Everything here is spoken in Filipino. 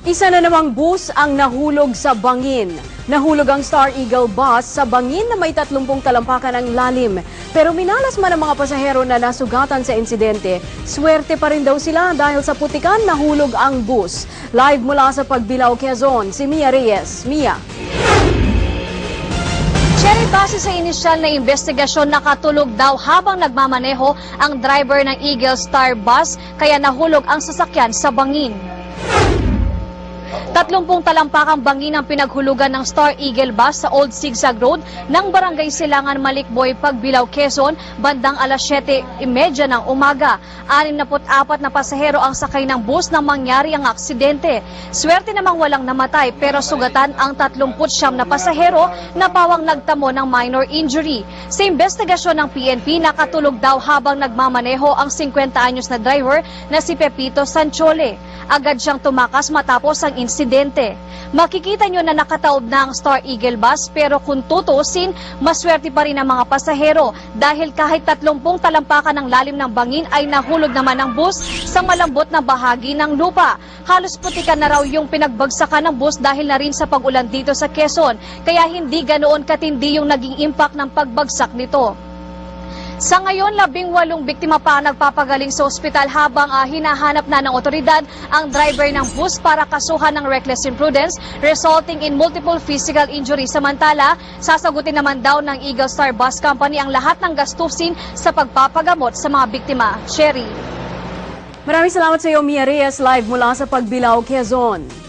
Isa na namang bus ang nahulog sa bangin. Nahulog ang Star Eagle bus sa bangin na may 30 talampakan ang lalim. Pero minalas man ang mga pasahero na nasugatan sa insidente, swerte pa rin daw sila dahil sa putikan nahulog ang bus. Live mula sa Pagbilao, Quezon, si Mia Reyes. Mia. Cherry, base sa inisyal na investigasyon, nakatulog daw habang nagmamaneho ang driver ng Eagle Star bus kaya nahulog ang sasakyan sa bangin. 30 talampakang bangin ang pinaghulugan ng Star Eagle bus sa Old Zigzag Road ng Barangay Silangan, Malikboy, Pagbilao, Quezon, bandang alas 7:30 ng umaga. 64 na pasahero ang sakay ng bus nang mangyari ang aksidente. Swerte namang walang namatay pero sugatan ang 39 na pasahero na pawang nagtamo ng minor injury. Sa investigasyon ng PNP, nakatulog daw habang nagmamaneho ang 50 anyos na driver na si Pepito Sanchole. Agad siyang tumakas matapos ang insidente. Makikita nyo na nakataob na ang Star Eagle bus pero kung tutuusin, maswerte pa rin ang mga pasahero dahil kahit 30 talampakan ng lalim ng bangin ay nahulog naman ang bus sa malambot na bahagi ng lupa. Halos putikan na raw yung pinagbagsakan ng bus dahil na rin sa pag-ulan dito sa Quezon, kaya hindi ganoon katindi yung naging impact ng pagbagsak nito. Sa ngayon, 18 biktima pa nagpapagaling sa ospital habang hinahanap na ng otoridad ang driver ng bus para kasuhan ng reckless imprudence resulting in multiple physical injury. Samantala, sasagutin naman daw ng Eagle Star Bus Company ang lahat ng gastusin sa pagpapagamot sa mga biktima. Sherry. Maraming salamat sa iyo, Mia Reyes, live mula sa Pagbilao, Quezon.